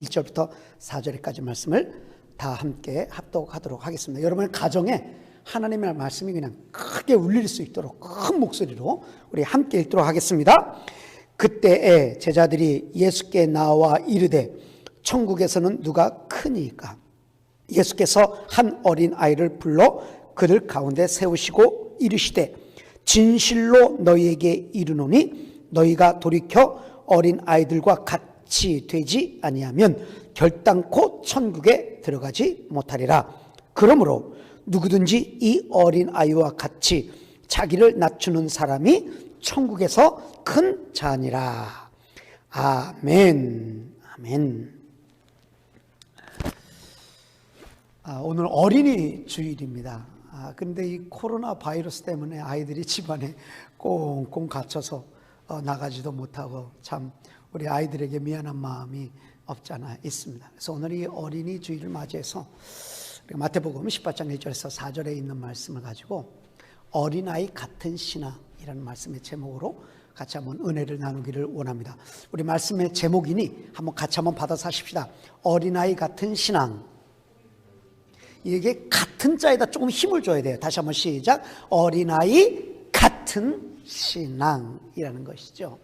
1절부터 4절까지 말씀을 다 함께 합독하도록 하겠습니다. 여러분의 가정에 하나님의 말씀이 그냥 크게 울릴 수 있도록 큰 목소리로 우리 함께 읽도록 하겠습니다. 그때에 제자들이 예수께 나와 이르되 천국에서는 누가 크니까? 예수께서 한 어린 아이를 불러 그들 가운데 세우시고 이르시되 진실로 너희에게 이르노니 너희가 돌이켜 어린 아이들과 같이 되지 아니하면 결단코 천국에 들어가지 못하리라. 그러므로 누구든지 이 어린 아이와 같이 자기를 낮추는 사람이 천국에서 큰 자니라. 아멘. 아멘. 오늘 어린이 주일입니다. 근데 이 코로나 바이러스 때문에 아이들이 집안에 꽁꽁 갇혀서 나가지도 못하고 참 우리 아이들에게 미안한 마음이 없잖아 있습니다. 그래서 오늘 이 어린이 주일을 맞이해서 마태복음 18장 1절에서 4절에 있는 말씀을 가지고 어린아이 같은 신앙이라는 말씀의 제목으로 같이 한번 은혜를 나누기를 원합니다. 우리 말씀의 제목이니 한번 같이 한번 받아서 하십시다. 어린아이 같은 신앙. 이게 같은 자에다 조금 힘을 줘야 돼요. 다시 한번 시작. 어린아이 같은 신앙이라는 것이죠.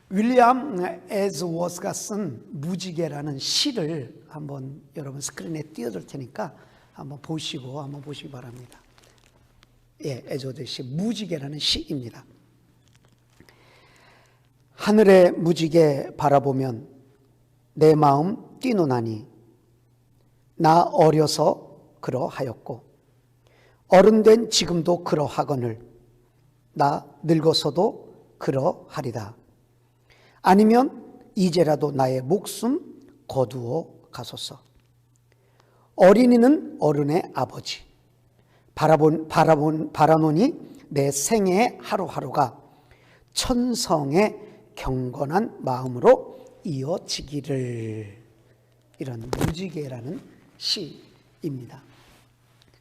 윌리엄 에즈워스가 쓴 무지개라는 시를 한번 여러분 스크린에 띄워줄 테니까 한번 보시기 바랍니다. 예, 에즈워스의 시 무지개라는 시입니다. 하늘의 무지개 바라보면 내 마음 뛰노나니 나 어려서 그러하였고 어른된 지금도 그러하거늘 나 늙어서도 그러하리다. 아니면 이제라도 나의 목숨 거두어 가소서. 어린이는 어른의 아버지. 바라노니 내 생애의 하루하루가 천성의 경건한 마음으로 이어지기를. 이런 무지개라는 시입니다.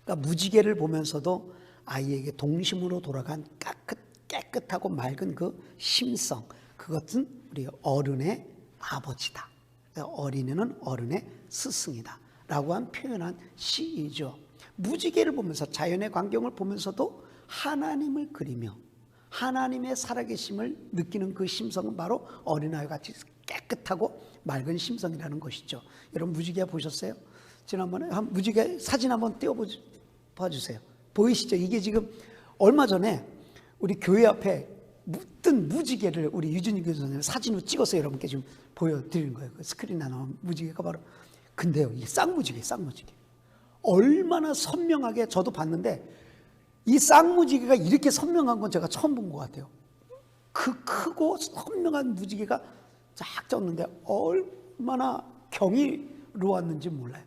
그러니까 무지개를 보면서도 아이에게 동심으로 돌아간 깨끗하고 맑은 그 심성, 그것은 우리 어른의 아버지다. 어린이는 어른의 스승이다 라고 표현한 시이죠. 무지개를 보면서 자연의 광경을 보면서도 하나님을 그리며 하나님의 살아계심을 느끼는 그 심성은 바로 어린아이와 같이 깨끗하고 맑은 심성이라는 것이죠. 여러분 무지개 보셨어요? 지난번에 무지개 사진 한번 띄워봐주세요. 보이시죠? 이게 지금 얼마 전에 우리 교회 앞에 뜬 무지개를 우리 유진이 교수님 사진으로 찍어서 여러분께 지금 보여드리는 거예요. 그 스크린에 나온 무지개가 바로. 근데요, 이게 쌍무지개. 얼마나 선명하게 저도 봤는데 이 쌍무지개가 이렇게 선명한 건 제가 처음 본 것 같아요. 그 크고 선명한 무지개가 쫙 떴는데 얼마나 경이로웠는지 몰라요.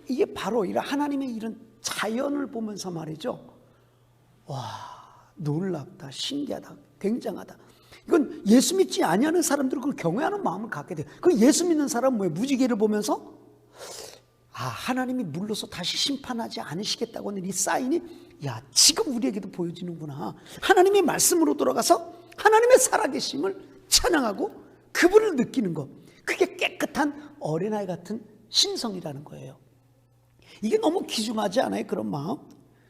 이게 바로 이런 하나님의 이런 자연을 보면서 말이죠. 와, 놀랍다, 신기하다, 굉장하다. 이건 예수 믿지 아니하는 사람들은 그걸 경외하는 마음을 갖게 돼요. 그 예수 믿는 사람은 뭐예요? 무지개를 보면서 하나님이 물러서 다시 심판하지 않으시겠다고는 이 사인이 지금 우리에게도 보여지는구나. 하나님의 말씀으로 돌아가서 하나님의 살아계심을 찬양하고 그분을 느끼는 것, 그게 깨끗한 어린아이 같은 신성이라는 거예요. 이게 너무 귀중하지 않아요? 그런 마음.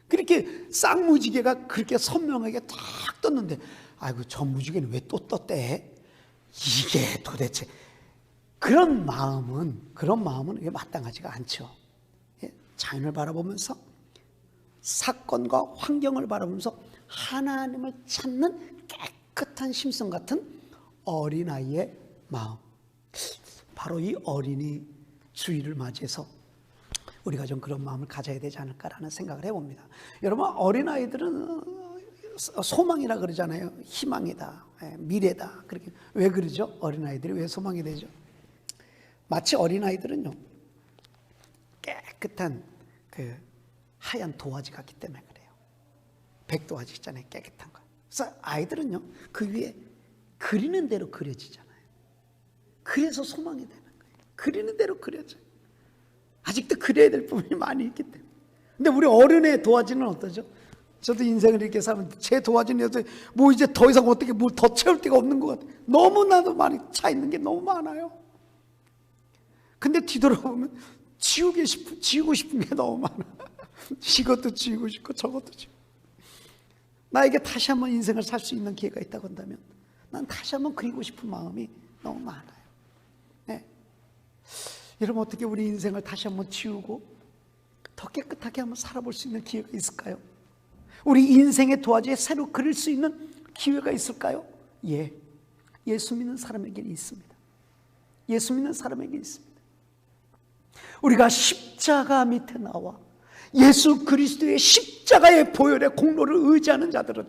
그렇게 쌍무지개가 그렇게 선명하게 탁 떴는데 아이고 저 무지개는 왜 또 떴대? 이게 도대체 그런 마음은 이게 마땅하지가 않죠. 자연을 바라보면서 사건과 환경을 바라보면서 하나님을 찾는 깨끗한 심성 같은 어린아이의 마음. 바로 이 어린이 주일을 맞이해서 우리가 좀 그런 마음을 가져야 되지 않을까라는 생각을 해봅니다. 여러분 어린아이들은 소망이라 그러잖아요. 희망이다, 미래다. 그렇게 왜 그러죠? 어린아이들이 왜 소망이 되죠? 마치 어린아이들은요 깨끗한 그 하얀 도화지 같기 때문에 그래요. 백도화지 있잖아요, 깨끗한 거. 그래서 아이들은요 그 위에 그리는 대로 그려지잖아요. 그래서 소망이 되는 거예요. 그리는 대로 그려져요. 아직도 그려야 될 부분이 많이 있기 때문에. 근데 우리 어른의 도화지는 어떠죠? 저도 인생을 이렇게 살면 제 도와주는 여자 뭐 이제 더 이상 어떻게 뭘 더 채울 데가 없는 것 같아요. 너무나도 많이 차 있는 게 너무 많아요. 근데 뒤돌아보면 지우고 싶은 게 너무 많아. 이것도 지우고 싶고 저것도 지우고. 나에게 다시 한번 인생을 살 수 있는 기회가 있다고 한다면 난 다시 한번 그리고 싶은 마음이 너무 많아요. 네. 여러분, 어떻게 우리 인생을 다시 한번 지우고 더 깨끗하게 한번 살아볼 수 있는 기회가 있을까요? 우리 인생의 도화지에 새로 그릴 수 있는 기회가 있을까요? 예, 예수 믿는 사람에게는 있습니다. 예수 믿는 사람에게 있습니다. 우리가 십자가 밑에 나와 예수 그리스도의 십자가의 보혈의 공로를 의지하는 자들은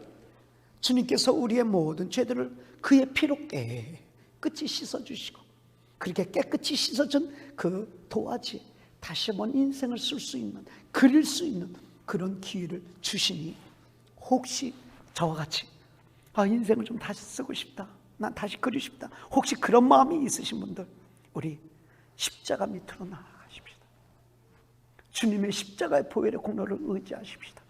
주님께서 우리의 모든 죄들을 그의 피로 깨끗이 씻어주시고, 그렇게 깨끗이 씻어준 그 도화지에 다시 한번 인생을 쓸 수 있는, 그릴 수 있는 그런 기회를 주시니, 혹시 저와 같이 인생을 좀 다시 쓰고 싶다, 난 다시 그리고 싶다, 혹시 그런 마음이 있으신 분들, 우리 십자가 밑으로 나아가십시다. 주님의 십자가의 보혈의 공로를 의지하십시다.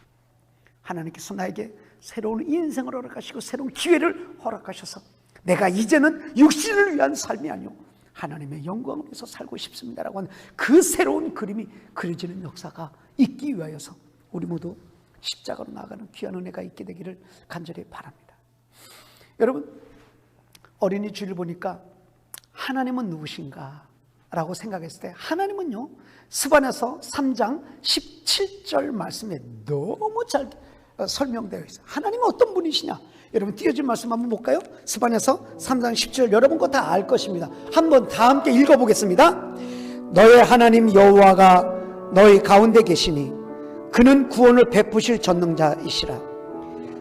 하나님께서 나에게 새로운 인생을 허락하시고 새로운 기회를 허락하셔서 내가 이제는 육신을 위한 삶이 아니오 하나님의 영광을 위해서 살고 싶습니다라고 하는 그 새로운 그림이 그려지는 역사가 있기 위하여서 우리 모두 십자가로 나아가는 귀한 은혜가 있게 되기를 간절히 바랍니다. 여러분, 어린이 주일 보니까 하나님은 누구신가? 라고 생각했을 때 하나님은요, 스바냐서 3장 17절 말씀에 너무 잘 설명되어 있어요. 하나님은 어떤 분이시냐? 여러분, 띄어진 말씀 한번 볼까요? 스바냐서 3장 10절, 여러분 거 다 알 것입니다. 한번 다 함께 읽어보겠습니다. 너의 하나님 여호와가 너희 가운데 계시니 그는 구원을 베푸실 전능자이시라.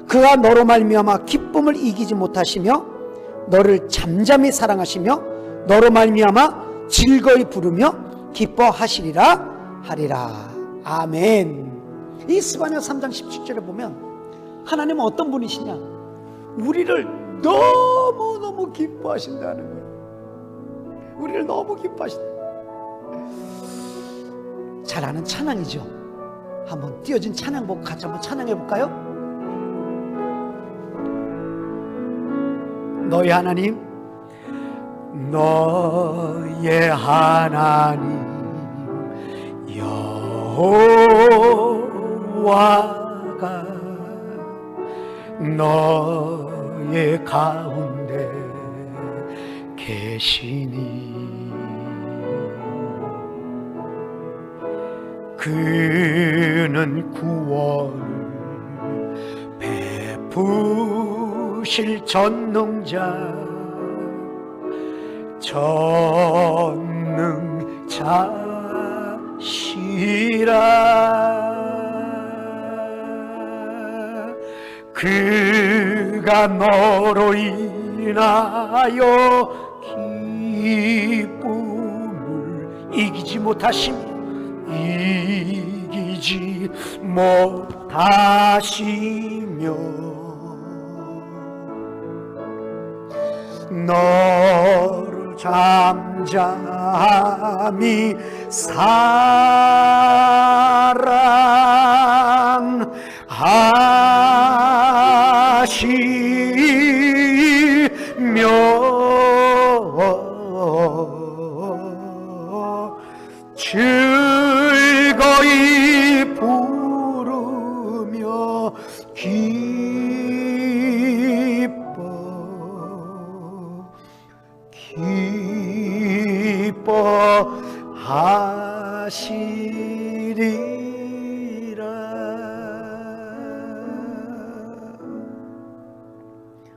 그가 너로 말미암아 기쁨을 이기지 못하시며 너를 잠잠히 사랑하시며 너로 말미암아 즐거이 부르며 기뻐하시리라 하리라. 아멘. 이 스바냐 3장 17절에 보면 하나님은 어떤 분이시냐? 우리를 너무너무 기뻐하신다는 거예요. 우리를 너무 기뻐하신다. 잘 아는 찬양이죠. 한번 띄어진 찬양 보고 같이 한번 찬양해 볼까요? 너의 하나님, 너의 하나님 여호와가 너의 가운데 계시니 그는 구원을 베푸실 전능자시라. 그가 너로 인하여 기쁨을 이기지 못하시며 너를 잠잠히 사랑하시며 즐거이 부르며 기뻐하시리라.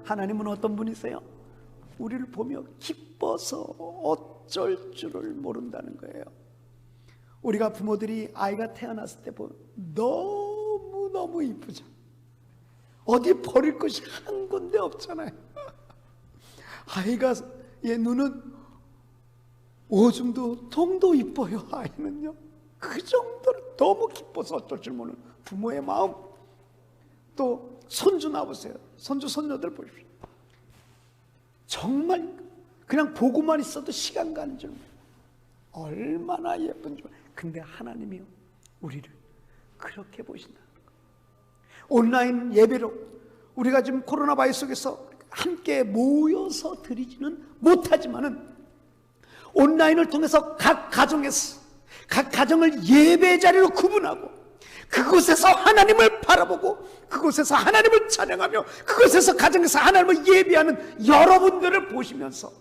하나님은 어떤 분이세요? 우리를 보며 기뻐서 어쩔 줄을 모른다는 거예요. 우리가 부모들이 아이가 태어났을 때 보면 너무너무 이쁘죠. 어디 버릴 것이 한 군데 없잖아요. 아이가 얘 눈은 오줌도 통도 이뻐요. 아이는요, 그 정도로 너무 기뻐서 어쩔 줄 모르는 부모의 마음. 또 손주 나보세요. 손주 손녀들 보십시오. 정말 그냥 보고만 있어도 시간 가는 줄 몰라요. 얼마나 예쁜 줄. 근데 하나님이요, 우리를 그렇게 보신다. 온라인 예배로 우리가 지금 코로나 바이러스 속에서 함께 모여서 드리지는 못하지만은 온라인을 통해서 각 가정에서 각 가정을 예배 자리로 구분하고 그곳에서 하나님을 바라보고 그곳에서 하나님을 찬양하며 그곳에서 가정에서 하나님을 예배하는 여러분들을 보시면서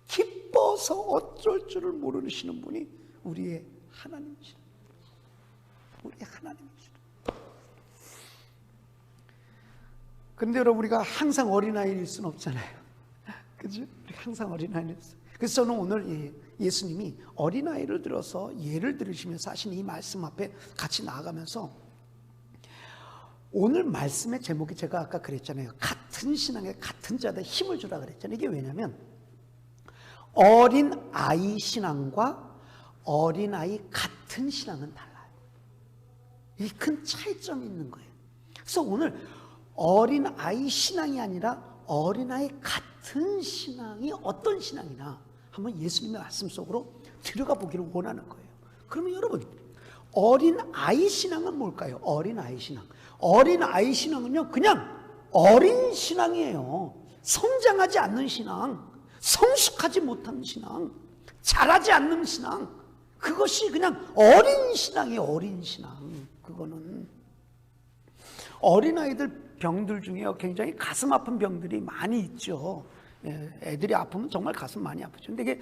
기뻐서 어쩔 줄을 모르시는 분이 우리의 하나님이시다. 우리의 하나님이시다. 그런데 여러분, 우리가 항상 어린아이일 수는 없잖아요. 그죠? 우리가 항상 어린아이일 수. 그래서 저는 오늘 예수님이 어린아이를 들어서 예를 들으시면서 하신 이 말씀 앞에 같이 나아가면서 오늘 말씀의 제목이 제가 아까 그랬잖아요. 같은 신앙에 같은 자들에 힘을 주라 그랬잖아요. 이게 왜냐면 어린아이 신앙과 어린아이 같은 신앙은 달라요. 이 큰 차이점이 있는 거예요. 그래서 오늘 어린아이 신앙이 아니라 어린아이 같은 신앙이 어떤 신앙이나 한번 예수님의 말씀 속으로 들어가 보기를 원하는 거예요. 그러면 여러분, 어린아이 신앙은 뭘까요? 어린아이 신앙. 어린아이 신앙은요, 그냥 어린 신앙이에요. 성장하지 않는 신앙, 성숙하지 못한 신앙, 자라지 않는 신앙, 그것이 그냥 어린 신앙이에요. 어린 신앙. 그거는 어린아이들 병들 중에 굉장히 가슴 아픈 병들이 많이 있죠. 애들이 아프면 정말 가슴 많이 아프죠. 근데 이게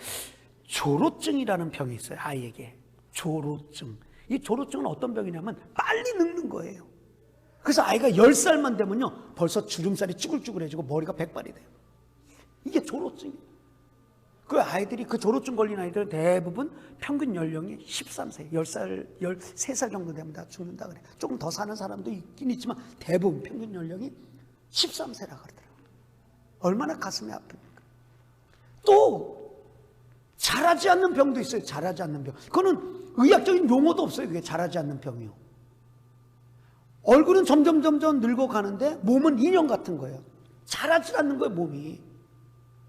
조로증이라는 병이 있어요. 아이에게 조로증. 이 조로증은 어떤 병이냐면 빨리 늙는 거예요. 그래서 아이가 10살만 되면요 벌써 주름살이 쭈글쭈글해지고 머리가 백발이 돼요. 이게 조로증이에요. 그 아이들이, 그 조로증 걸린 아이들은 대부분 평균 연령이 13세, 10살, 13살 정도 되면 다 죽는다 그래. 조금 더 사는 사람도 있긴 있지만 대부분 평균 연령이 13세라 그러더라고요. 얼마나 가슴이 아픕니까? 또 자라지 않는 병도 있어요. 자라지 않는 병. 그거는 의학적인 용어도 없어요. 그게 자라지 않는 병이요. 얼굴은 점점 늙어가는데 몸은 인형 같은 거예요. 자라지 않는 거예요. 몸이.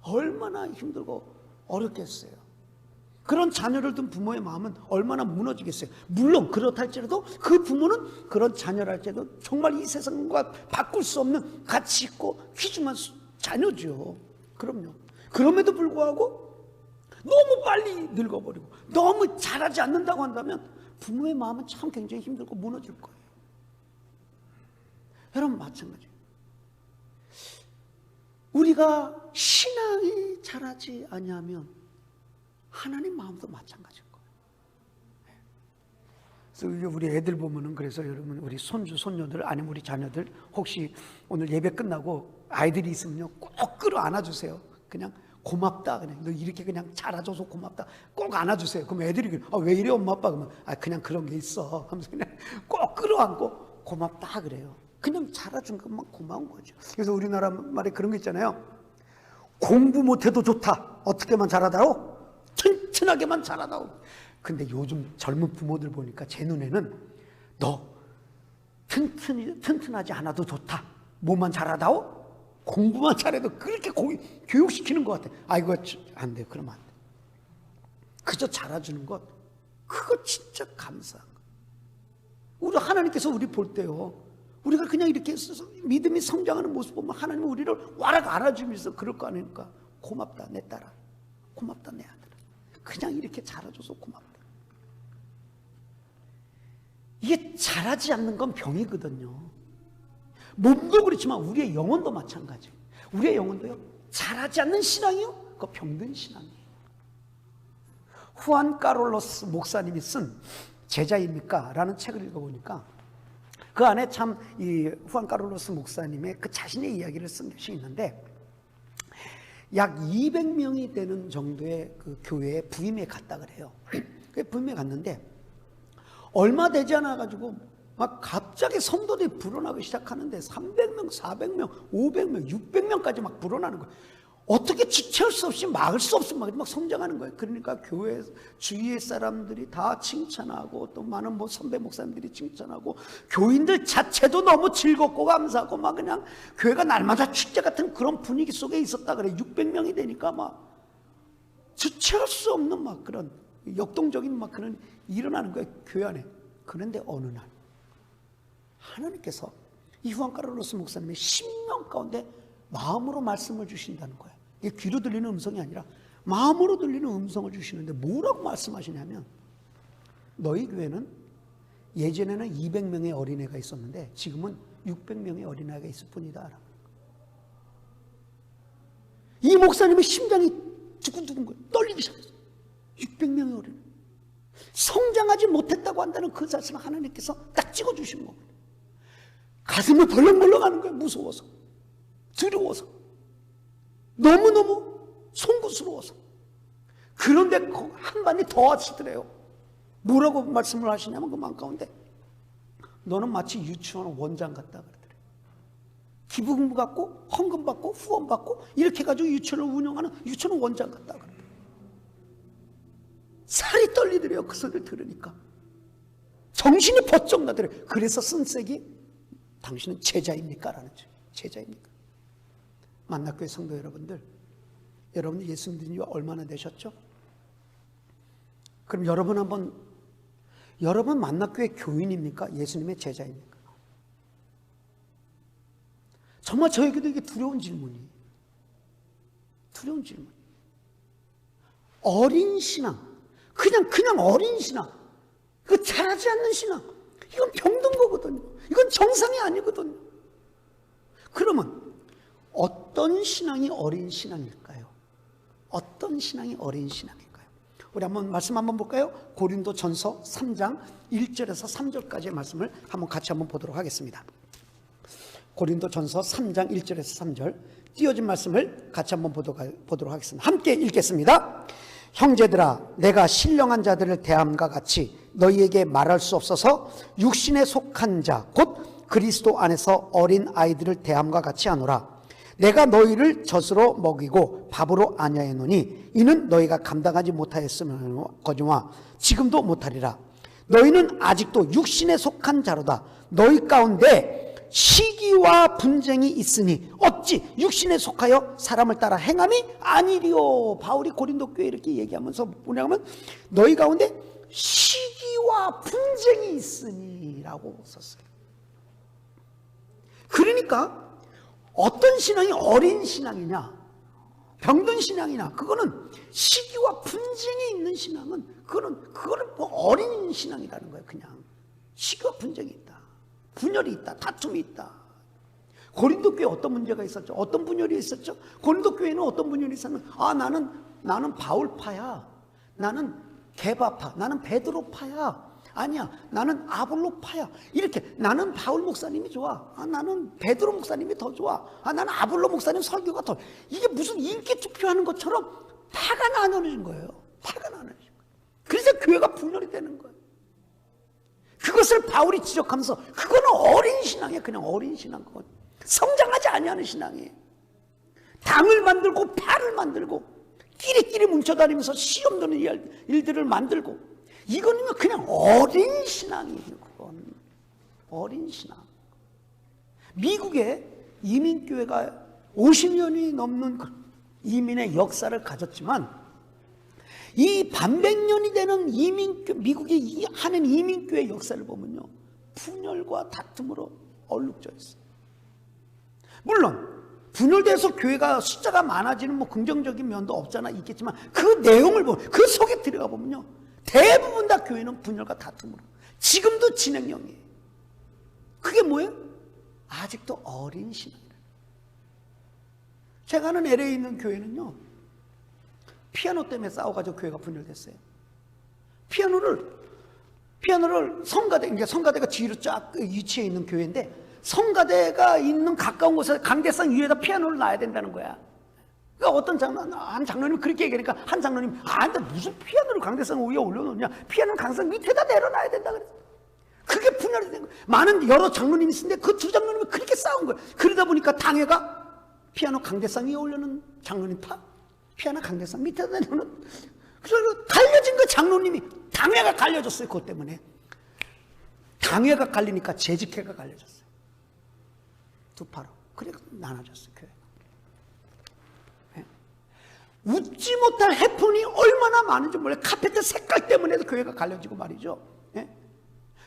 얼마나 힘들고 어렵겠어요. 그런 자녀를 둔 부모의 마음은 얼마나 무너지겠어요. 물론 그렇다 할지라도 그 부모는 그런 자녀를 할지라도 정말 이 세상과 바꿀 수 없는 가치 있고 귀중한 자녀죠. 그럼요. 그럼에도 불구하고 너무 빨리 늙어버리고 너무 자라지 않는다고 한다면 부모의 마음은 참 굉장히 힘들고 무너질 거예요. 여러분 마찬가지예요. 우리가 신앙이 자라지 아니하면 하나님 마음도 마찬가지일 거예요. 그래서 우리 애들 보면은, 그래서 여러분 우리 손주 손녀들 아니면 우리 자녀들 혹시 오늘 예배 끝나고 아이들이 있으면요 꼭 끌어안아 주세요. 그냥 고맙다, 그냥 너 이렇게 그냥 자라줘서 고맙다 꼭 안아주세요. 그럼 애들이 왜 이래 엄마 아빠? 그러면 그냥 그런 게 있어 하면서 그냥 꼭 끌어안고 고맙다 그래요. 그냥 자라준 것만 고마운 거죠. 그래서 우리나라 말에 그런 거 있잖아요. 공부 못해도 좋다. 어떻게만 자라다오? 튼튼하게만 자라다오. 근데 요즘 젊은 부모들 보니까 제 눈에는 너 튼튼하지 않아도 좋다. 뭐만 자라다오? 공부만 잘해도 그렇게 교육시키는 것 같아. 이거 안 돼요. 그러면 안 돼. 그저 자라주는 것, 그거 진짜 감사한 거. 우리 하나님께서 우리 볼 때요, 우리가 그냥 이렇게 믿음이 성장하는 모습 보면 하나님은 우리를 와락 안아주면서 그럴 거 아닙니까? 고맙다 내 딸아, 고맙다 내 아들아, 그냥 이렇게 자라줘서 고맙다. 이게 자라지 않는 건 병이거든요. 몸도 그렇지만 우리의 영혼도 마찬가지예요. 우리의 영혼도요 자라지 않는 신앙이요 그거 병든 신앙이에요. 후안 카를로스 목사님이 쓴 제자입니까? 라는 책을 읽어보니까 그 안에 참 이 후안 카를로스 목사님의 그 자신의 이야기를 쓴 것이 있는데, 약 200명이 되는 정도의 그 교회에 부임에 갔다 그래요. 부임에 갔는데 얼마 되지 않아 가지고 막 갑자기 성도들이 불어나기 시작하는데 300명, 400명, 500명, 600명까지 막 불어나는 거예요. 어떻게 주체할 수 없이 막을 수 없이 막 성장하는 거예요. 그러니까 교회 주위의 사람들이 다 칭찬하고 또 많은 선배 목사님들이 칭찬하고 교인들 자체도 너무 즐겁고 감사하고 막 그냥 교회가 날마다 축제 같은 그런 분위기 속에 있었다 그래. 600명이 되니까 막 주체할 수 없는 막 그런 역동적인 막 그런 일어나는 거예요, 교회 안에. 그런데 어느 날 하나님께서 이 후안 카를로스 목사님의 신명 가운데 마음으로 말씀을 주신다는 거예요. 이게 귀로 들리는 음성이 아니라 마음으로 들리는 음성을 주시는데 뭐라고 말씀하시냐면, 너희 교회는 예전에는 200명의 어린애가 있었는데 지금은 600명의 어린아이가 있을 뿐이다. 이 목사님의 심장이 두근두근 거예요. 떨리기 시작했어요. 600명의 어린애. 성장하지 못했다고 한다는 그 자신을 하나님께서 딱 찍어주시는 겁니다. 가슴이 벌렁벌렁하는 거예요. 무서워서, 두려워서, 너무너무 송구스러워서. 그런데 한반이 더 하시더래요. 뭐라고 말씀을 하시냐면 그 맘 가운데, 너는 마치 유치원 원장 같다 그러더래요. 기부금 받고 헌금 받고 후원 받고 이렇게 해가지고 유치원을 운영하는 유치원 원장 같다 그러더래요. 살이 떨리더래요. 그 소리를 들으니까 정신이 번쩍 나더래요. 그래서 쓴색이 당신은 제자입니까? 라는 거죠. 제자입니까? 만나교회 성도 여러분들, 여러분 예수 믿은 지 얼마나 되셨죠? 그럼 여러분 만나교회 교인입니까? 예수님의 제자입니까? 정말 저에게도 이게 두려운 질문이에요. 두려운 질문. 어린 신앙, 그냥 어린 신앙, 그 자라지 않는 신앙, 이건 병든 거거든요. 이건 정상이 아니거든요. 그러면 어떤 신앙이 어린 신앙일까요? 어떤 신앙이 어린 신앙일까요? 우리 말씀 한번 볼까요? 고린도전서 3장 1절에서 3절까지의 말씀을 같이 보도록 하겠습니다. 고린도전서 3장 1절에서 3절 띄어진 말씀을 같이 보도록 하겠습니다. 함께 읽겠습니다. 형제들아, 내가 신령한 자들을 대함과 같이 너희에게 말할 수 없어서 육신에 속한 자 곧 그리스도 안에서 어린 아이들을 대함과 같이 하노라. 내가 너희를 젖으로 먹이고 밥으로 안야하노니 이는 너희가 감당하지 못하였으므로거니와 지금도 못하리라. 너희는 아직도 육신에 속한 자로다. 너희 가운데 시기와 분쟁이 있으니 어찌 육신에 속하여 사람을 따라 행함이 아니리요. 바울이 고린도 교회에 이렇게 얘기하면서 뭐냐면 너희 가운데 시기와 분쟁이 있으니 라고 썼어요. 그러니까 어떤 신앙이 어린 신앙이냐, 병든 신앙이냐, 그거는 시기와 분쟁이 있는 신앙은 그거는 뭐 어린 신앙이라는 거예요. 그냥 시기와 분쟁이 있다, 분열이 있다, 다툼이 있다. 고린도 교회에 어떤 문제가 있었죠? 어떤 분열이 있었죠? 고린도 교회는 어떤 분열이 있었냐면, 나는 바울파야, 나는 게바파, 나는 베드로파야, 아니야 나는 아볼로파야. 이렇게 나는 바울 목사님이 좋아, 나는 베드로 목사님이 더 좋아, 나는 아볼로 목사님 설교가 더. 이게 무슨 인기 투표하는 것처럼 파가 나눠진 거예요. 파가 나눠진 거예요. 그래서 교회가 분열이 되는 거예요. 그것을 바울이 지적하면서 그거는 어린 신앙이에요. 그냥 어린 신앙. 그건 성장하지 아니하는 신앙이에요. 당을 만들고 파를 만들고 끼리끼리 뭉쳐다니면서 시험 드는 일들을 만들고, 이거는 그냥 어린 신앙이에요. 그건 어린 신앙. 미국에 이민교회가 50년이 넘는 이민의 역사를 가졌지만, 이 반백년이 되는 미국이 하는 이민교회 역사를 보면요, 분열과 다툼으로 얼룩져 있어요. 물론 분열돼서 교회가 숫자가 많아지는 뭐 긍정적인 면도 없잖아 있겠지만, 그 내용을 보면, 그 속에 들어가 보면요, 대부분 다 교회는 분열과 다툼으로 지금도 진행형이에요. 그게 뭐예요? 아직도 어린 신앙이에요. 제가 아는 LA에 있는 교회는요, 피아노 때문에 싸워가지고 교회가 분열됐어요. 피아노를 성가대가 뒤로 쫙 위치해 있는 교회인데, 성가대가 있는 가까운 곳에 강대상 위에다 피아노를 놔야 된다는 거야. 그러니까 한 장로님이 그렇게 얘기하니까 한 장로님, 근데 무슨 피아노를 강대상 위에 올려놓냐, 피아노는 강대상 밑에다 내려놔야 된다 그랬어. 그게 분열이 된 거야. 많은 여러 장로님이 있는데 그 두 장로님이 그렇게 싸운 거야. 그러다 보니까 당회가 피아노 강대상 위에 올려놓은 장로님 파, 피아노 강대상 밑에다 내려놓은, 그래서 갈려진 거. 장로님이, 당회가 갈려졌어요. 그것 때문에 당회가 갈리니까 재직회가 갈려졌어요. 두 파로. 그래서 나눠졌어요, 교회. 웃지 못할 해프닝이 얼마나 많은지 몰라요. 카페트 색깔 때문에도 교회가 갈려지고 말이죠.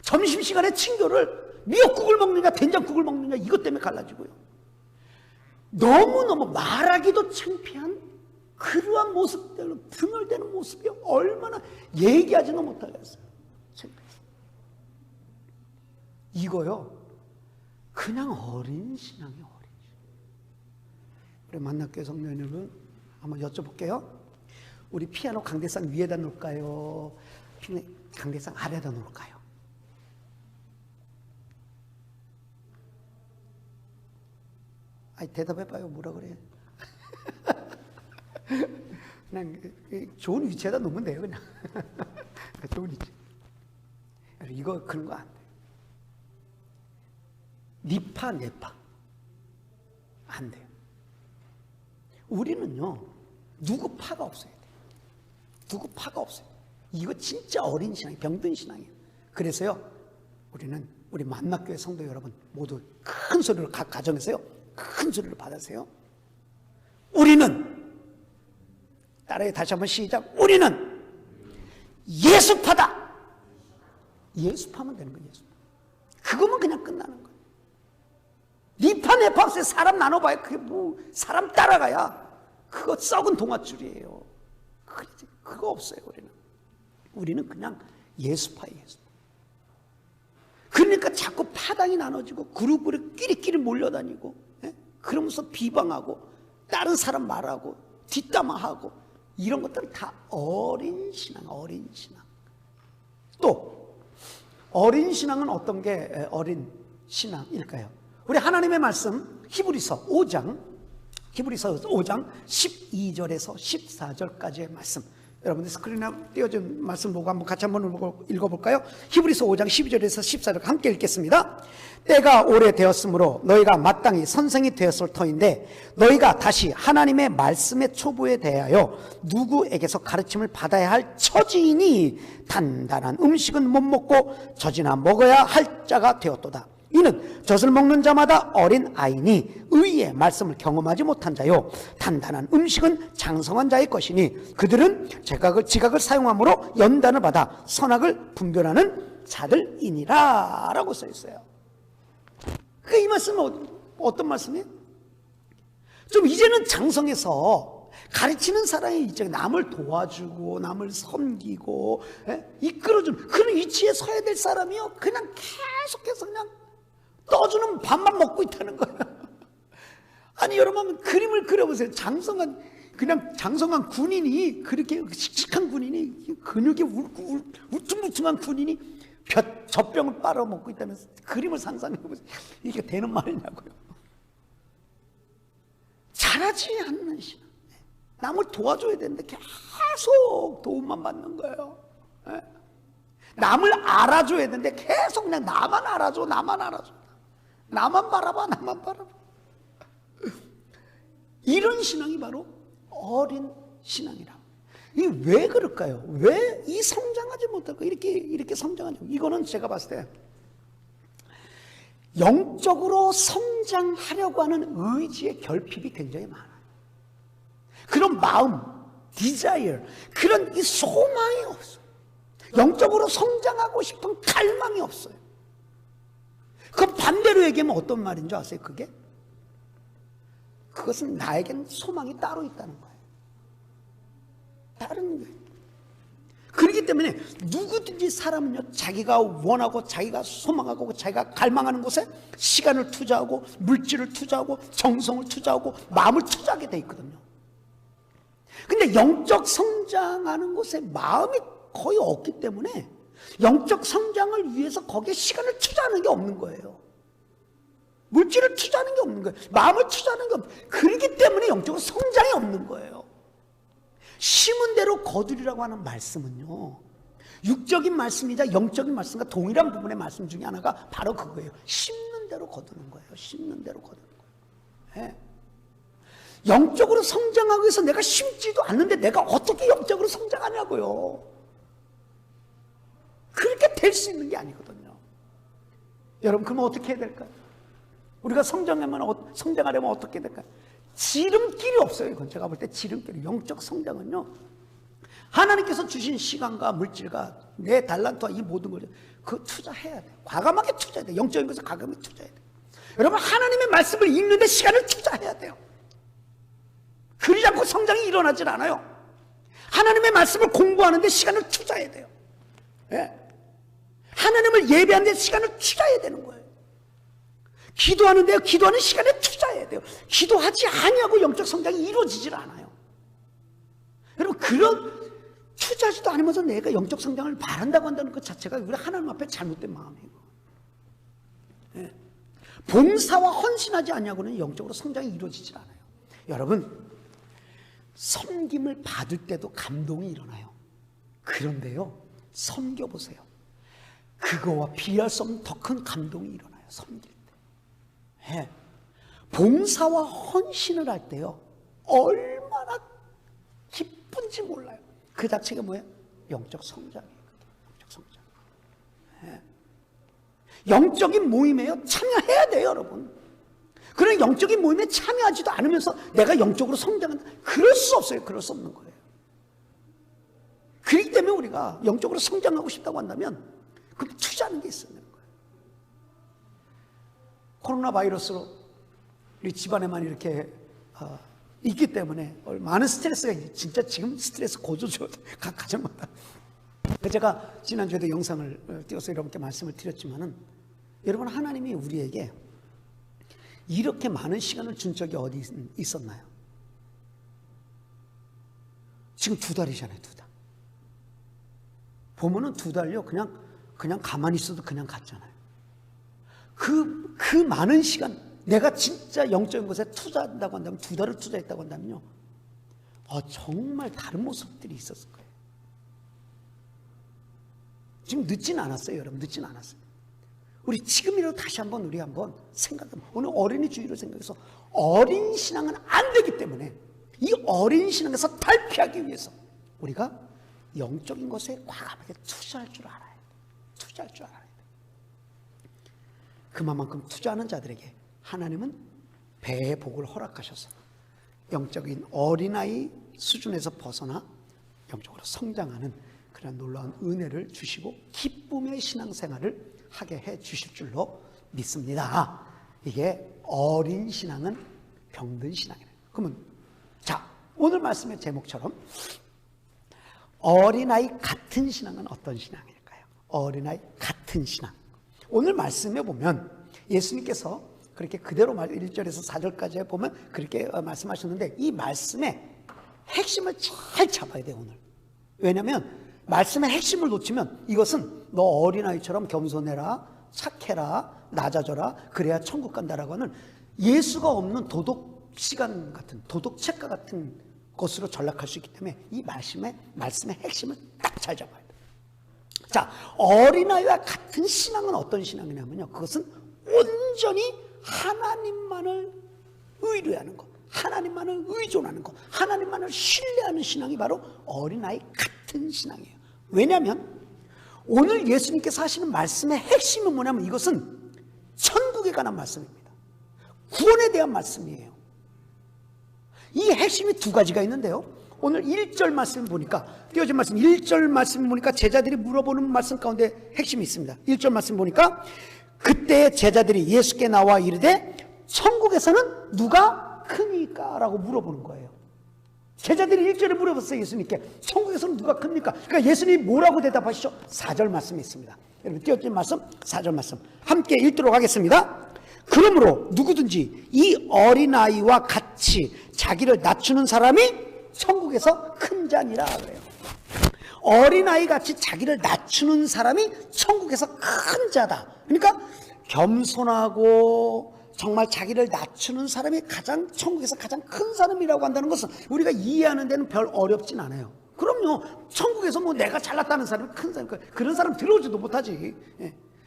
점심시간에 친교를 미역국을 먹느냐 된장국을 먹느냐 이것 때문에 갈라지고요. 너무너무 말하기도 창피한 그러한 모습대로 분열되는 모습이 얼마나 얘기하지도 못하겠어요. 창피해서. 이거요 그냥 어린 신앙이에요. 어린 신앙. 우리 만나교회 성도 여러분 한번 여쭤볼게요. 우리 피아노 강대상 위에다 놓을까요? 강대상 아래다 놓을까요? 아니 대답해봐요. 뭐라 그래? 그냥 좋은 위치에다 놓으면 돼요. 그냥 좋은 위치. 이거 그런 거 안 돼. 니파 네파 안 돼요. 우리는요 누구 파가 없어야 돼요. 누구 파가 없어요. 이거 진짜 어린 신앙이 병든 신앙이에요. 그래서요 우리는 우리 만나교회 성도 여러분 모두 큰 소리로 각 가정에서요 큰 소리로 받으세요. 우리는 따라해 다시 한번 시작. 우리는 예수파다. 예수파면 되는 거예요. 예수파. 그거면 그냥 끝나는 거예요. 니파 네파 없어요. 사람 나눠봐야 그게 뭐 사람 따라가야 그거 썩은 동아줄이에요. 그거 없어요. 우리는 그냥 예수파예요. 예수파. 그러니까 자꾸 파당이 나눠지고 그룹으로 끼리끼리 몰려다니고 그러면서 비방하고 다른 사람 말하고 뒷담화하고 이런 것들은 다 어린 신앙, 어린 신앙. 또 어린 신앙은 어떤 게 어린 신앙일까요? 우리 하나님의 말씀 히브리서 5장 12절에서 14절까지의 말씀, 여러분들 스크린에 띄워준 말씀 보고 한번 같이 한번 읽어볼까요? 히브리서 5장 12절에서 14절 함께 읽겠습니다. 때가 오래되었으므로 너희가 마땅히 선생이 되었을 터인데 너희가 다시 하나님의 말씀의 초보에 대하여 누구에게서 가르침을 받아야 할 처지이니 단단한 음식은 못 먹고 젖이나 먹어야 할 자가 되었도다. 이는 젖을 먹는 자마다 어린 아이니 의의 말씀을 경험하지 못한 자요 단단한 음식은 장성한 자의 것이니 그들은 지각을 사용함으로 연단을 받아 선악을 분별하는 자들이니라 라고 써 있어요. 이 말씀은 어떤 말씀이에요? 좀 이제는 장성해서 가르치는 사람이 이제 남을 도와주고 남을 섬기고 이끌어주는 그런 위치에 서야 될 사람이요 그냥 계속해서 그냥 떠주는 밥만 먹고 있다는 거예요. 아니 여러분 그림을 그려보세요. 장성한 군인이 그렇게 씩씩한 군인이 근육이 울퉁불퉁한 군인이 젖병을 빨아먹고 있다면서 그림을 상상해보세요. 이게 되는 말이냐고요. 잘하지 않는 신앙. 남을 도와줘야 되는데 계속 도움만 받는 거예요. 남을 알아줘야 되는데 계속 그냥 나만 알아줘. 나만 바라봐. 이런 신앙이 바로 어린 신앙이라. 이게 왜 그럴까요? 왜 이 성장하지 못할까? 이렇게 성장하죠. 이거는 제가 봤을 때 영적으로 성장하려고 하는 의지의 결핍이 굉장히 많아요. 그런 마음, desire, 그런 이 소망이 없어요. 영적으로 성장하고 싶은 갈망이 없어요. 그 반대로 얘기하면 어떤 말인 줄 아세요? 그것은 나에겐 소망이 따로 있다는 거예요. 다른 거예요. 그렇기 때문에 누구든지 사람은요 자기가 원하고 자기가 소망하고 자기가 갈망하는 곳에 시간을 투자하고 물질을 투자하고 정성을 투자하고 마음을 투자하게 돼 있거든요. 근데 영적 성장하는 곳에 마음이 거의 없기 때문에 영적 성장을 위해서 거기에 시간을 투자하는 게 없는 거예요. 물질을 투자하는 게 없는 거예요. 마음을 투자하는 게 없는 거예요. 그렇기 때문에 영적으로 성장이 없는 거예요. 심은 대로 거두리라고 하는 말씀은요 육적인 말씀이자 영적인 말씀과 동일한 부분의 말씀 중에 하나가 바로 그거예요. 심는 대로 거두는 거예요. 심는 대로 거두는 거예요. 네. 영적으로 성장하기 위해서 내가 심지도 않는데 내가 어떻게 영적으로 성장하냐고요. 그렇게 될 수 있는 게 아니거든요. 여러분 그러면 어떻게 해야 될까요? 우리가 성장하려면 어떻게 될까요? 지름길이 없어요. 이건 제가 볼 때 지름길이 영적 성장은요 하나님께서 주신 시간과 물질과 내 달란트와 이 모든 걸 그 투자해야 돼. 과감하게 투자해야 돼. 영적인 것을 과감하게 투자해야 돼. 여러분, 하나님의 말씀을 읽는데 시간을 투자해야 돼요. 그러지 않고 성장이 일어나질 않아요. 하나님의 말씀을 공부하는데 시간을 투자해야 돼요. 예. 하나님을 예배하는데 시간을 투자해야 되는 거예요. 기도하는데요, 기도하는 시간에 투자해야 돼요. 기도하지 아니하고 영적 성장이 이루어지질 않아요. 여러분, 그런 투자하지도 않으면서 내가 영적 성장을 바란다고 한다는 것 자체가 우리 하나님 앞에 잘못된 마음이에요. 예. 봉사와 헌신하지 않냐고는 영적으로 성장이 이루어지질 않아요. 여러분, 섬김을 받을 때도 감동이 일어나요. 그런데요, 섬겨보세요. 그거와 비할 수 없는 더 큰 감동이 일어나요. 섬길 때. 예. 봉사와 헌신을 할 때요, 얼마나 기쁜지 몰라요. 그 자체가 뭐예요? 영적 성장이에요. 영적 성장. 예. 영적인 모임에요, 참여해야 돼요, 여러분. 그런 영적인 모임에 참여하지도 않으면서 내가 영적으로 성장한다, 그럴 수 없어요. 그럴 수 없는 거예요. 그렇기 때문에 우리가 영적으로 성장하고 싶다고 한다면 그럼 투자하는 게 있어야 되는 거예요. 코로나 바이러스로 우리 집안에만 이렇게 있기 때문에 많은 스트레스가 진짜 지금 스트레스 고조죠. 각 가정마다. 제가 지난주에도 영상을 띄워서 여러분께 말씀을 드렸지만은, 여러분, 하나님이 우리에게 이렇게 많은 시간을 준 적이 어디 있었나요? 지금 2달이잖아요. 2달. 보면은 2달요, 그냥 가만히 있어도 그냥 갔잖아요. 그 많은 시간, 내가 진짜 영적인 것에 투자한다고 한다면, 2달을 투자했다고 한다면요, 정말 다른 모습들이 있었을 거예요. 지금 늦진 않았어요, 여러분. 늦진 않았어요. 우리 지금이라도 다시 한번 우리 한번 생각하면, 오늘 어린이 주의로 생각해서 어린 신앙은 안 되기 때문에 이 어린 신앙에서 탈피하기 위해서 우리가 영적인 것에 과감하게 투자할 줄 알아야 돼. 투자할 줄 알아야 돼. 그만큼 투자하는 자들에게 하나님은 배의 복을 허락하셔서 영적인 어린아이 수준에서 벗어나 영적으로 성장하는 그런 놀라운 은혜를 주시고 기쁨의 신앙생활을 하게 해 주실 줄로 믿습니다. 이게 어린 신앙은 병든 신앙이에요. 그러면 자, 오늘 말씀의 제목처럼 어린아이 같은 신앙은 어떤 신앙일까요? 어린아이 같은 신앙. 오늘 말씀에 보면 예수님께서 그렇게 그대로 1절에서 4절까지 보면 그렇게 말씀하셨는데, 이 말씀의 핵심을 잘 잡아야 돼요, 오늘. 왜냐하면 말씀의 핵심을 놓치면 이것은 너 어린아이처럼 겸손해라, 착해라, 낮아져라, 그래야 천국 간다라고 하는 예수가 없는 도덕 시간 같은, 도덕 책과 같은 것으로 전락할 수 있기 때문에 이 말씀의 핵심을 딱 잘 잡아야 돼요. 자, 어린아이와 같은 신앙은 어떤 신앙이냐면요, 그것은 온전히 하나님만을 의뢰하는 것, 하나님만을 의존하는 것, 하나님만을 신뢰하는 신앙이 바로 어린아이 같은 신앙이에요. 왜냐하면 오늘 예수님께서 하시는 말씀의 핵심은 뭐냐면 이것은 천국에 관한 말씀입니다. 구원에 대한 말씀이에요. 이 핵심이 2가지가 있는데요, 오늘 1절 말씀 보니까, 띄워진 말씀 1절 말씀 보니까 제자들이 물어보는 말씀 가운데 핵심이 있습니다. 1절 말씀 보니까 그때 제자들이 예수께 나와 이르되 천국에서는 누가 크니까? 라고 물어보는 거예요. 제자들이 1절에 물어봤어요, 예수님께. 천국에서는 누가 큽니까? 그러니까 예수님이 뭐라고 대답하시죠? 4절 말씀이 있습니다. 여러분, 띄워진 말씀 4절 말씀 함께 읽도록 하겠습니다. 그러므로 누구든지 이 어린아이와 같이 자기를 낮추는 사람이 천국에서 큰 자니라 그래요. 어린아이 같이 자기를 낮추는 사람이 천국에서 큰 자다. 그러니까 겸손하고 정말 자기를 낮추는 사람이 천국에서 가장 큰 사람이라고 한다는 것은 우리가 이해하는 데는 별 어렵진 않아요. 그럼요, 천국에서 뭐 내가 잘났다는 사람이 큰 사람, 그런 사람 들어오지도 못하지.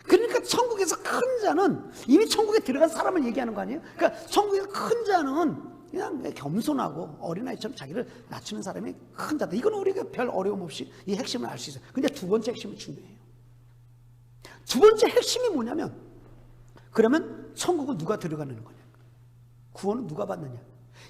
그러니까 천국에서 큰 자는 이미 천국에 들어간 사람을 얘기하는 거 아니에요? 그러니까 천국에서 큰 자는 그냥 겸손하고 어린아이처럼 자기를 낮추는 사람이 큰 자다. 이건 우리가 별 어려움 없이 이 핵심을 알 수 있어요. 근데 2번째 핵심이 중요해요. 2번째 핵심이 뭐냐면, 그러면 천국은 누가 들어가는 거냐? 구원은 누가 받느냐?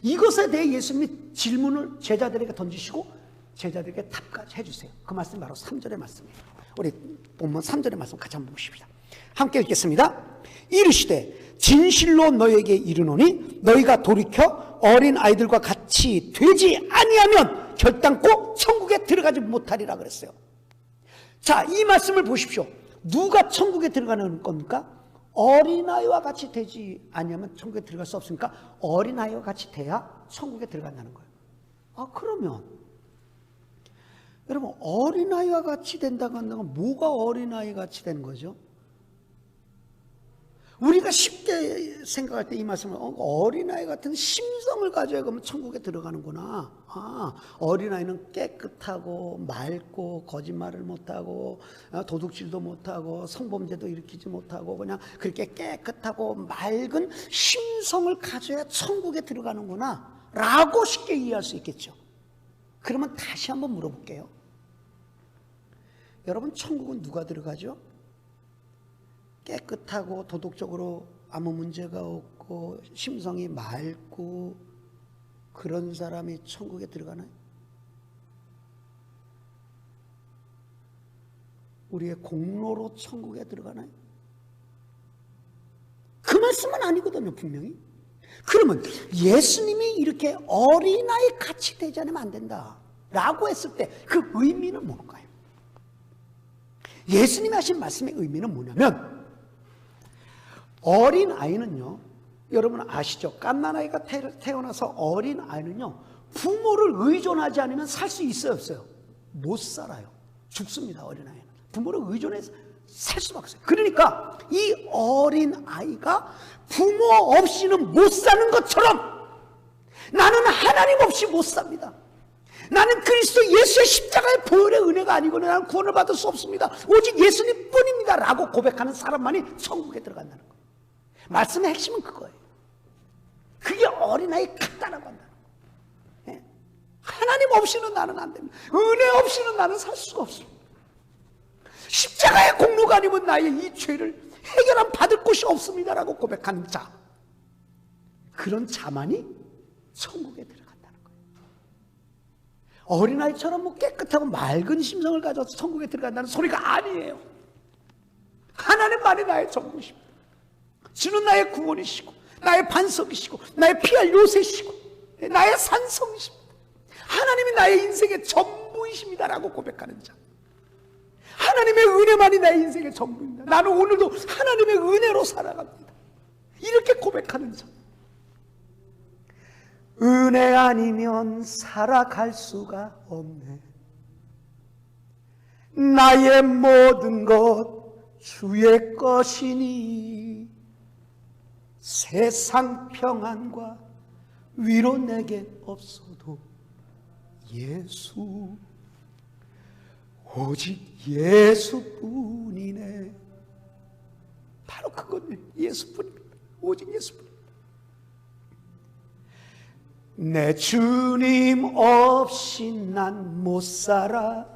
이것에 대해 예수님이 질문을 제자들에게 던지시고 제자들에게 답까지 해주세요. 그 말씀이 바로 3절의 말씀이에요. 우리 본문 3절의 말씀 같이 한번 보십시다. 함께 읽겠습니다. 이르시되 진실로 너희에게 이르노니 너희가 돌이켜 어린 아이들과 같이 되지 아니하면 결단코 천국에 들어가지 못하리라 그랬어요. 자, 이 말씀을 보십시오. 누가 천국에 들어가는 겁니까? 어린아이와 같이 되지 아니하면 천국에 들어갈 수 없으니까 어린아이와 같이 돼야 천국에 들어간다는 거예요. 아, 그러면 여러분, 어린아이와 같이 된다고 한다는 건 뭐가 어린아이 같이 되는 거죠? 우리가 쉽게 생각할 때 이 말씀을 어린아이 같은 심성을 가져야 그러면 천국에 들어가는구나. 아, 어린아이는 깨끗하고 맑고 거짓말을 못하고 도둑질도 못하고 성범죄도 일으키지 못하고 그냥 그렇게 깨끗하고 맑은 심성을 가져야 천국에 들어가는구나 라고 쉽게 이해할 수 있겠죠. 그러면 다시 한번 물어볼게요. 여러분, 천국은 누가 들어가죠? 깨끗하고 도덕적으로 아무 문제가 없고 심성이 맑고 그런 사람이 천국에 들어가나요? 우리의 공로로 천국에 들어가나요? 그 말씀은 아니거든요, 분명히. 그러면 예수님이 이렇게 어린아이 같이 되지 않으면 안 된다 라고 했을 때 그 의미는 뭘까요? 예수님이 하신 말씀의 의미는 뭐냐면, 어린아이는요, 여러분 아시죠? 갓난아이가 태어나서 어린아이는요, 부모를 의존하지 않으면 살 수 있어요, 없어요? 못 살아요. 죽습니다, 어린아이는. 부모를 의존해서 살 수밖에 없어요. 그러니까 이 어린아이가 부모 없이는 못 사는 것처럼 나는 하나님 없이 못 삽니다. 나는 그리스도 예수의 십자가의 보혈의 은혜가 아니고는 나는 구원을 받을 수 없습니다. 오직 예수님 뿐입니다 라고 고백하는 사람만이 천국에 들어간다는 거예요. 말씀의 핵심은 그거예요. 그게 어린아이 같다라고 한다는 거예요. 하나님 없이는 나는 안 됩니다. 은혜 없이는 나는 살 수가 없습니다. 십자가의 공로가 아니면 나의 이 죄를 해결함 받을 곳이 없습니다라고 고백하는 자, 그런 자만이 천국에 들어간다는 거예요. 어린아이처럼 뭐 깨끗하고 맑은 심성을 가져서 천국에 들어간다는 소리가 아니에요. 하나님만이 나의 전부십니다. 주는 나의 구원이시고 나의 반석이시고 나의 피할 요새시고 나의 산성이십니다. 하나님이 나의 인생의 전부이십니다라고 고백하는 자, 하나님의 은혜만이 나의 인생의 전부입니다. 나는 오늘도 하나님의 은혜로 살아갑니다. 이렇게 고백하는 자, 은혜 아니면 살아갈 수가 없네. 나의 모든 것 주의 것이니 세상 평안과 위로 내게 없어도 예수, 오직 예수뿐이네. 바로 그거는 예수뿐입니다. 오직 예수뿐입니다. 내 주님 없이 난 못 살아.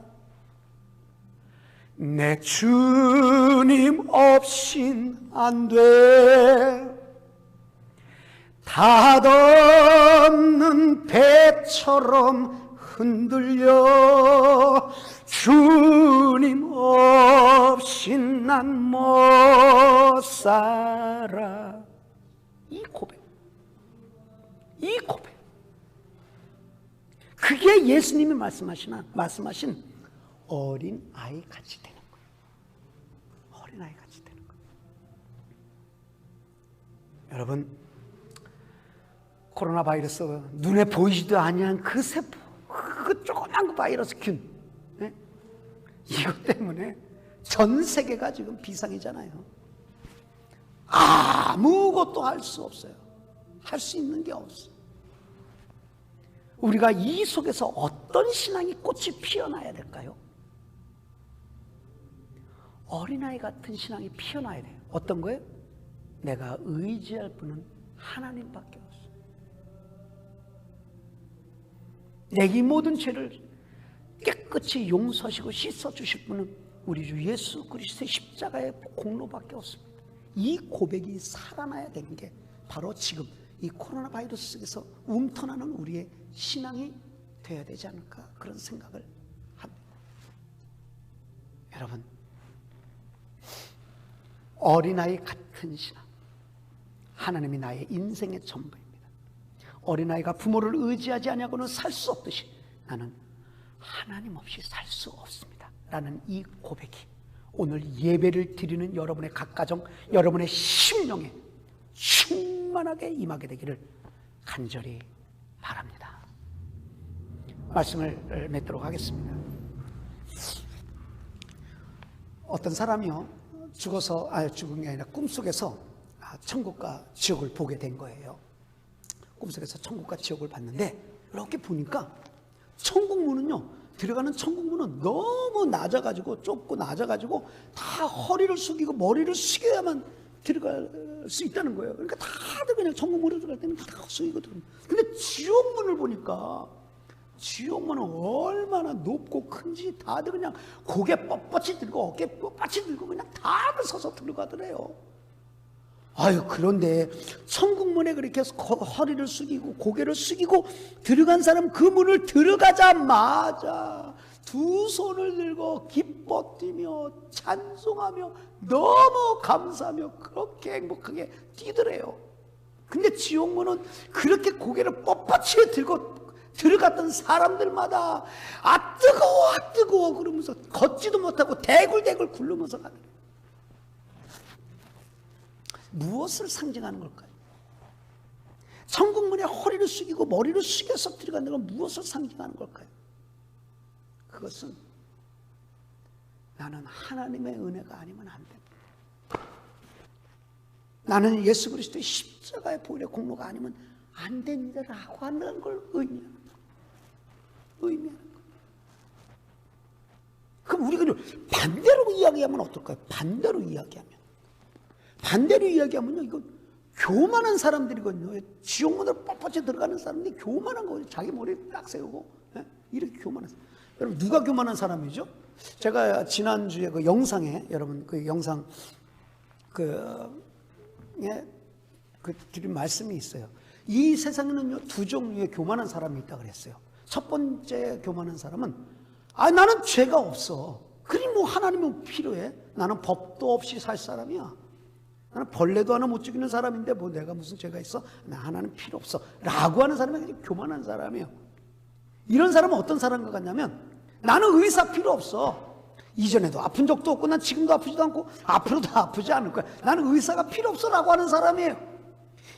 내 주님 없인 안 돼. 닷없는 배처럼 흔들려 주님 없인 난 못 살아. 이 고백, 이 고백, 그게 예수님이 말씀하신 어린 아이 같이 되는 거예요. 어린 아이 같이 되는 거예요. 여러분, 코로나 바이러스, 눈에 보이지도 아니한 그 세포, 그 조그만 그 바이러스 균, 네? 이것 때문에 전 세계가 지금 비상이잖아요. 아무것도 할 수 없어요. 할 수 있는 게 없어요. 우리가 이 속에서 어떤 신앙이 꽃이 피어나야 될까요? 어린아이 같은 신앙이 피어나야 돼요. 어떤 거예요? 내가 의지할 분은 하나님밖에 없어요. 내게 모든 죄를 깨끗이 용서하시고 씻어주실 분은 우리 주 예수 그리스도의 십자가의 공로밖에 없습니다. 이 고백이 살아나야 되는 게 바로 지금 이 코로나 바이러스 속에서 움터나는 우리의 신앙이 돼야 되지 않을까 그런 생각을 합니다. 여러분, 어린아이 같은 신앙, 하나님이 나의 인생의 전부입니다. 어린아이가 부모를 의지하지 아니하고는 살 수 없듯이 나는 하나님 없이 살 수 없습니다 라는 이 고백이 오늘 예배를 드리는 여러분의 각 가정, 여러분의 심령에 충만하게 임하게 되기를 간절히 바랍니다. 말씀을 맺도록 하겠습니다. 어떤 사람이요, 죽은 게 아니라 꿈속에서 천국과 지옥을 보게 된 거예요. 꿈속에서 천국과 지옥을 봤는데 이렇게 보니까 천국 문은요, 들어가는 천국 문은 너무 낮아가지고, 좁고 낮아가지고 다 허리를 숙이고 머리를 숙여야만 들어갈 수 있다는 거예요. 그러니까 다들 그냥 천국 문으로 들어갈 때는 다 숙이고 들어갑니다. 근데 지옥 문을 보니까 지옥 문은 얼마나 높고 큰지 다들 그냥 고개 뻣뻣이 들고 어깨 뻣뻣이 들고 그냥 다들 서서 들어가더래요. 아유, 그런데 천국문에 그렇게 허리를 숙이고 고개를 숙이고 들어간 사람, 그 문을 들어가자마자 두 손을 들고 기뻐 뛰며 찬송하며 너무 감사하며 그렇게 행복하게 뛰더래요. 근데 지옥문은 그렇게 고개를 뻣뻣이 들고 들어갔던 사람들마다 아 뜨거워 아 뜨거워 그러면서 걷지도 못하고 대굴대굴 굴르면서 가더래요. 무엇을 상징하는 걸까요? 천국문에 허리를 숙이고 머리를 숙여서 들어가는 건 무엇을 상징하는 걸까요? 그것은 나는 하나님의 은혜가 아니면 안 됩니다. 나는 예수 그리스도의 십자가의 보혈의 공로가 아니면 안 된다라고 하는 걸 의미하는 거예요. 그럼 우리가 반대로 이야기하면 어떨까요? 반대로 이야기하면요, 이거 교만한 사람들이거든요. 지옥문으로 뻣뻣이 들어가는 사람들이 교만한 거예요. 자기 머리 딱 세우고, 이렇게 교만한 사람. 여러분, 누가 교만한 사람이죠? 제가 지난주에 그 영상에, 여러분, 그 영상, 드린 말씀이 있어요. 이 세상에는요, 두 종류의 교만한 사람이 있다고 그랬어요. 첫 번째 교만한 사람은, 나는 죄가 없어. 그리 뭐 하나님은 필요해? 나는 법도 없이 살 사람이야. 나는 벌레도 하나 못 죽이는 사람인데 뭐 내가 무슨 죄가 있어? 나 하나는 필요 없어 라고 하는 사람이 굉장히 교만한 사람이에요. 이런 사람은 어떤 사람과 같냐면, 나는 의사 필요 없어. 이전에도 아픈 적도 없고 난 지금도 아프지도 않고 앞으로도 아프지 않을 거야. 나는 의사가 필요 없어 라고 하는 사람이에요.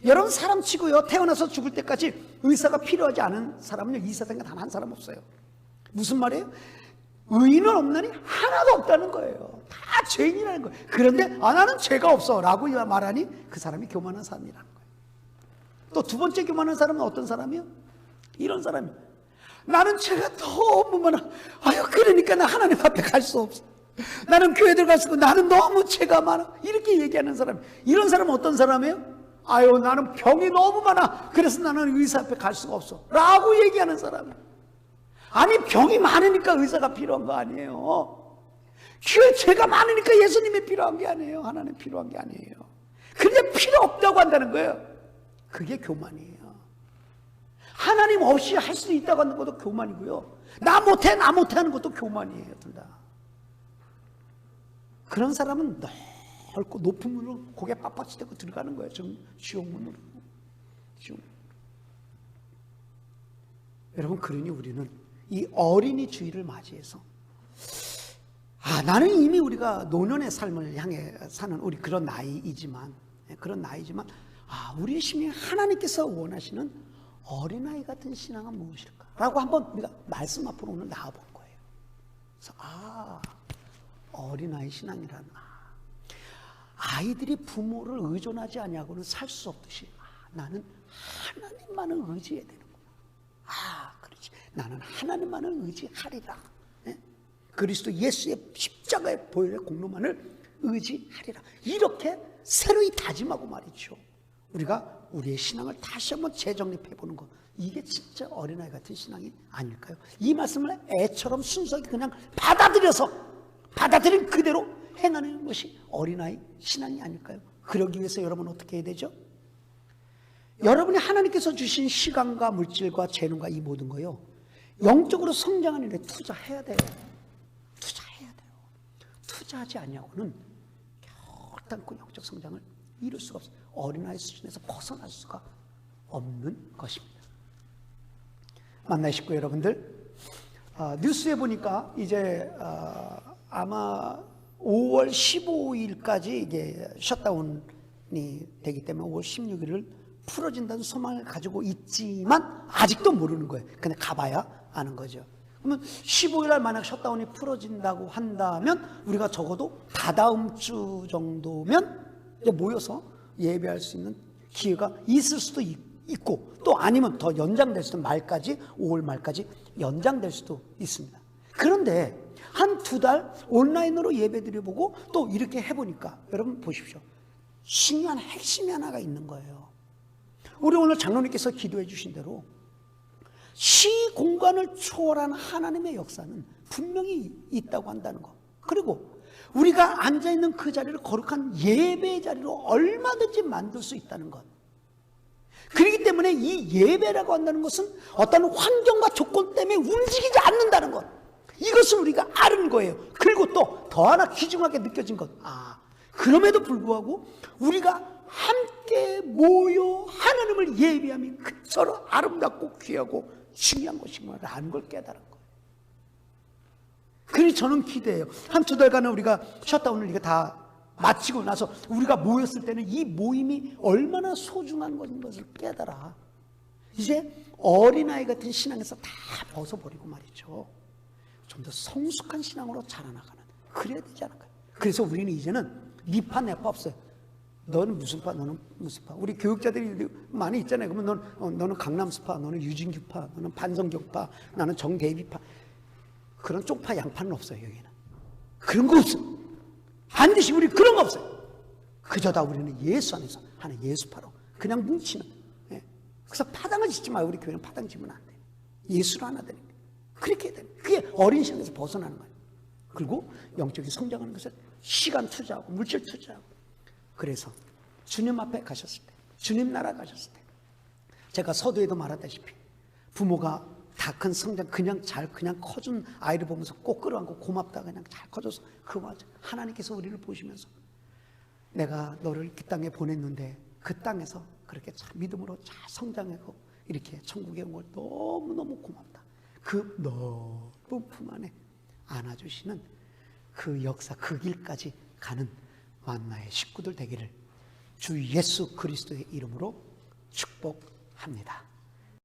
여러분, 사람 치고요, 태어나서 죽을 때까지 의사가 필요하지 않은 사람은요, 이 세상에 단 한 사람 없어요. 무슨 말이에요? 의인은 없나니 하나도 없다는 거예요. 다 죄인이라는 거예요. 그런데 나는 죄가 없어 라고 말하니 그 사람이 교만한 사람이라는 거예요. 또 두 번째 교만한 사람은 어떤 사람이요? 이런 사람이에요. 나는 죄가 너무 많아. 그러니까 나 하나님 앞에 갈 수 없어. 나는 교회 들어갈 수 없고 나는 너무 죄가 많아. 이렇게 얘기하는 사람. 이런 사람은 어떤 사람이에요? 나는 병이 너무 많아. 그래서 나는 의사 앞에 갈 수가 없어 라고 얘기하는 사람이에요. 아니, 병이 많으니까 의사가 필요한 거 아니에요. 죄가 많으니까 예수님이 필요한 게 아니에요. 하나님 필요한 게 아니에요. 근데 필요 없다고 한다는 거예요. 그게 교만이에요. 하나님 없이 할 수 있다고 하는 것도 교만이고요, 나 못해 하는 것도 교만이에요. 둘 다. 그런 사람은 넓고 높은 문으로 고개 빳빳이 대고 들어가는 거예요. 지옥문으로. 여러분, 그러니 우리는 이 어린이 주일을 맞이해서 나는 이미 우리가 노년의 삶을 향해 사는 우리 그런 나이지만 우리의 심령에 하나님께서 원하시는 어린아이 같은 신앙은 무엇일까? 라고 한번 우리가 말씀 앞으로 오늘 나와본 거예요. 그래서 어린아이 신앙이란 아이들이 부모를 의존하지 아니하고는 살 수 없듯이 나는 하나님만을 의지해야 되는구나. 그렇지. 나는 하나님만을 의지하리라. 그리스도 예수의 십자가의 보혈의 공로만을 의지하리라. 이렇게 새로이 다짐하고 말이죠. 우리가 우리의 신앙을 다시 한번 재정립해 보는 것, 이게 진짜 어린아이 같은 신앙이 아닐까요? 이 말씀을 애처럼 순수하게 그냥 받아들인 그대로 행하는 것이 어린아이 신앙이 아닐까요? 그러기 위해서 여러분 어떻게 해야 되죠? 여러분이 하나님께서 주신 시간과 물질과 재능과 이 모든 거요, 영적으로 성장하는 데 투자해야 돼요. 투자해야 돼요. 투자하지 않냐고는 결단코 영적 성장을 이룰 수가 없어요. 어린아이 수준에서 벗어날 수가 없는 것입니다. 만나의 식구 여러분들, 뉴스에 보니까 이제 아마 5월 15일까지 이게 셧다운이 되기 때문에 5월 16일을 풀어진다는 소망을 가지고 있지만 아직도 모르는 거예요. 그냥 가봐야 아는 거죠. 그러면 15일 날 만약 셧다운이 풀어진다고 한다면 우리가 적어도 다다음 주 정도면 이제 모여서 예배할 수 있는 기회가 있을 수도 있고, 또 아니면 더 연장될 수도, 말까지 5월 말까지 연장될 수도 있습니다. 그런데 한 2달 온라인으로 예배 드려보고 또 이렇게 해보니까 여러분 보십시오. 중요한 핵심이 하나가 있는 거예요. 우리 오늘 장로님께서 기도해 주신 대로 시공간을 초월한 하나님의 역사는 분명히 있다고 한다는 것, 그리고 우리가 앉아있는 그 자리를 거룩한 예배의 자리로 얼마든지 만들 수 있다는 것, 그렇기 때문에 이 예배라고 한다는 것은 어떤 환경과 조건 때문에 움직이지 않는다는 것, 이것을 우리가 아는 거예요. 그리고 또 더 하나 귀중하게 느껴진 것, 그럼에도 불구하고 우리가 함께 모여 하나님을 예배하면 그처럼 아름답고 귀하고 중요한 것이구나라는 걸 깨달은 거예요. 그래서 저는 기대해요. 한 2달간은 우리가 셧다운을 이거 다 마치고 나서 우리가 모였을 때는 이 모임이 얼마나 소중한 것을 깨달아. 이제 어린아이 같은 신앙에서 다 벗어버리고 말이죠. 좀 더 성숙한 신앙으로 자라나가는, 그래야 되지 않을까요? 그래서 우리는 이제는 니파 내파 없어요. 너는 무슨 파, 너는 무슨 파. 우리 교육자들이 많이 있잖아요. 그러면 너는 강남스파, 너는 유진규파, 너는 반성경파, 나는 정대비파. 그런 쪽파 양파는 없어요. 여기는 그런 거 없어요. 반드시 우리 그런 거 없어요. 그저 다 우리는 예수 안에서 하는 예수파로 그냥 뭉치는. 그래서 파당을 짓지 마요. 우리 교회는 파당 짓면 안 돼요. 예수로 하나 되는 거예요. 그렇게 해야 돼요. 그게 어린 시간에서 벗어나는 거예요. 그리고 영적인 성장하는 것을 시간 투자하고 물질 투자하고. 그래서 주님 앞에 가셨을 때, 주님 나라 가셨을 때, 제가 서두에도 말했다시피 부모가 다 큰 성장, 그냥 커준 아이를 보면서 꼭 끌어안고 고맙다, 그냥 잘 커져서 그 맞아. 하나님께서 우리를 보시면서 내가 너를 그 땅에 보냈는데 그 땅에서 그렇게 참 믿음으로 잘 성장하고 이렇게 천국에 온 걸 너무너무 고맙다. 그 넓은 품 안에 안아주시는 그 역사, 그 길까지 가는 만나의 식구들 되기를 주 예수 그리스도의 이름으로 축복합니다.